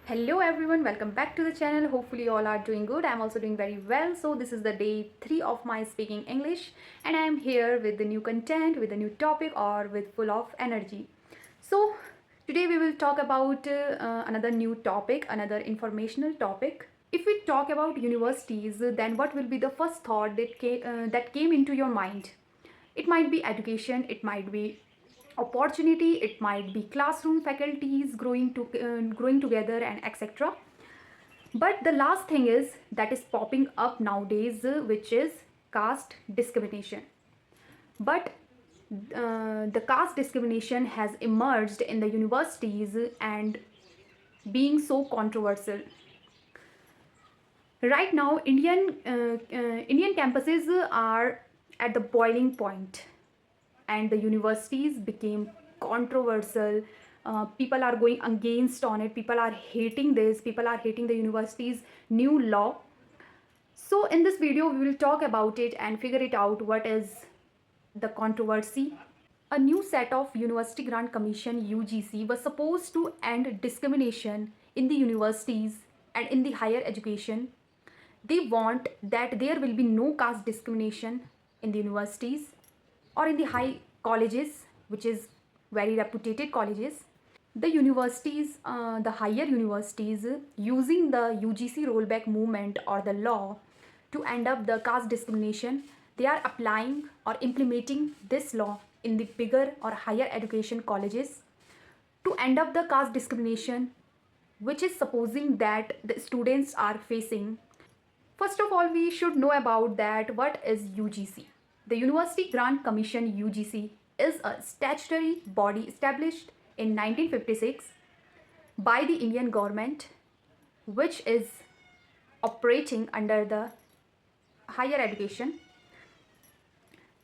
Hello everyone, welcome back to the channel. Hopefully all are doing good. I'm also doing very well. So this is the day 3 of my speaking English and I'm here with the new content, with a new topic or with full of energy. So today we will talk about another new topic, another informational topic. If we talk about universities, then what will be the first thought that came into your mind? It might be education, it might be opportunity, it might be classroom faculties growing together and etc. But the last thing is that is popping up nowadays, which is caste discrimination. But the caste discrimination has emerged in the universities and being so controversial. Right now, Indian campuses are at the boiling point, and the universities became controversial. People are going against on it. People are hating this. People are hating the university's new law. So in this video, we will talk about it and figure it out. What is the controversy? A new set of University Grant Commission (UGC) was supposed to end discrimination in the universities and in the higher education. They want that there will be no caste discrimination in the universities or in the high colleges, which is very reputed colleges. The universities, the higher universities, using the UGC rollback movement or the law to end up the caste discrimination, they are applying or implementing this law in the bigger or higher education colleges to end up the caste discrimination, which is supposing that the students are facing. First of all, we should know about that what is UGC. The University Grant Commission (UGC) is a statutory body established in 1956 by the Indian government, which is operating under the higher education.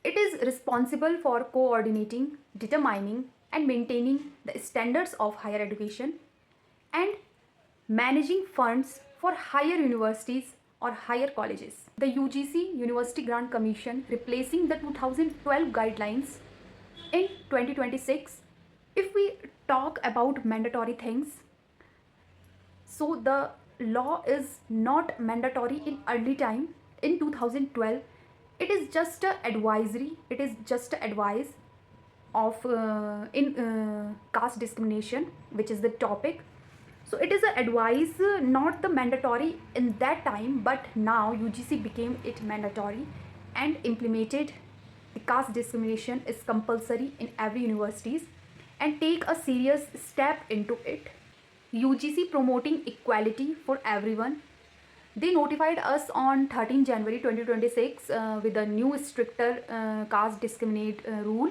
It is responsible for coordinating, determining and maintaining the standards of higher education and managing funds for higher universities or higher colleges. The UGC University Grant Commission replacing the 2012 guidelines in 2026. If we talk about mandatory things, so the law is not mandatory in early time in 2012. It is just a advisory, it is just a advice of in caste discrimination, which is the topic. So it is a advice, not the mandatory in that time, but now UGC became it mandatory and implemented the caste discrimination is compulsory in every universities and take a serious step into it. UGC promoting equality for everyone. They notified us on 13 January 2026 with a new stricter caste discriminate rule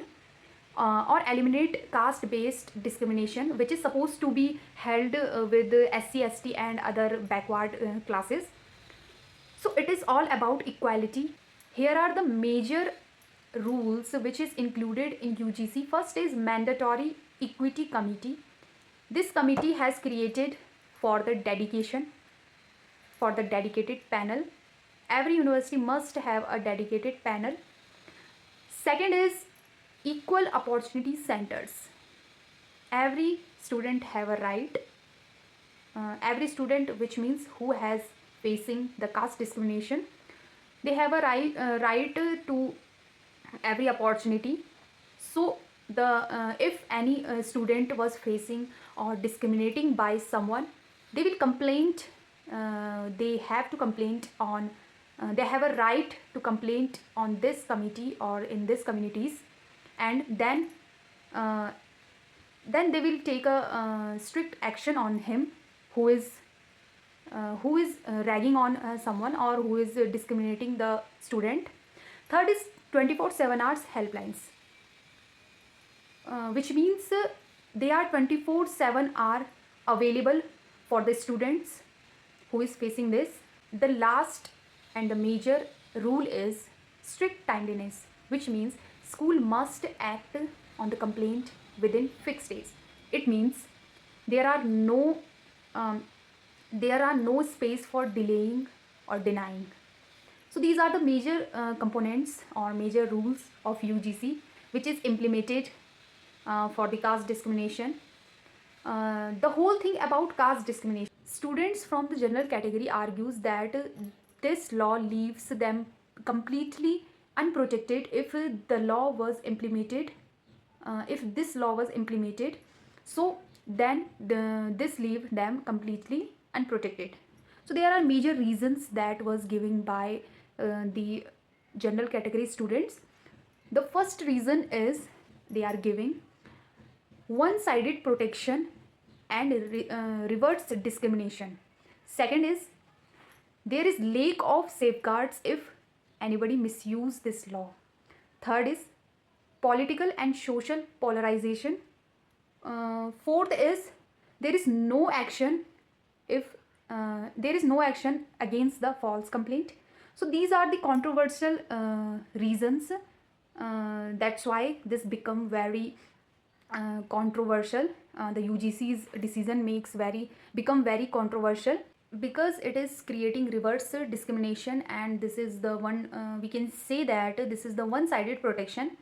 or eliminate caste-based discrimination, which is supposed to be held with SC, ST and other backward classes. So it is all about equality. Here are the major rules which is included in UGC. First is mandatory equity committee. This committee has created for the dedicated panel. Every university must have a dedicated panel. Second is equal opportunity centers. Every student have a right. Every student, which means who has facing the caste discrimination, they have a right to every opportunity. So the if any student was facing or discriminating by someone, they will complain. They have to complain on. They have a right to complain on this committee or in this communities, and then they will take a strict action on him who is ragging on someone or who is discriminating the student. Third is 24/7 hours helplines, which means they are 24/7 are available for the students who is facing this. The last and the major rule is strict timeliness, which means school must act on the complaint within fixed days. It means there are no space for delaying or denying. So these are the major components or major rules of UGC which is implemented for the caste discrimination. The whole thing about caste discrimination. Students from the general category argues that this law leaves them completely unprotected if the law was implemented. If this law was implemented, so then this leave them completely unprotected. So there are major reasons that was given by the general category students. The first reason is they are giving one-sided protection and reverse discrimination. Second is there is lack of safeguards if anybody misuse this law. Third is political and social polarization. Fourth is there is no action if there is no action against the false complaint. So these are the controversial reasons. That's why this become very controversial. The UGC's decision become very controversial because it is creating reverse discrimination, and this is the one we can say that this is the one-sided protection.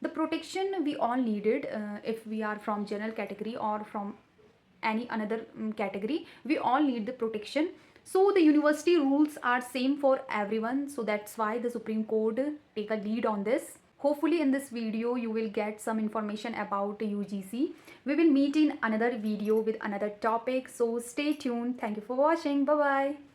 The protection we all needed if we are from general category or from any another category, we all need the protection. So the university rules are same for everyone, so that's why the Supreme Court take a lead on this. Hopefully in this video you will get some information about UGC. We will meet in another video with another topic, so stay tuned. Thank you for watching. Bye bye.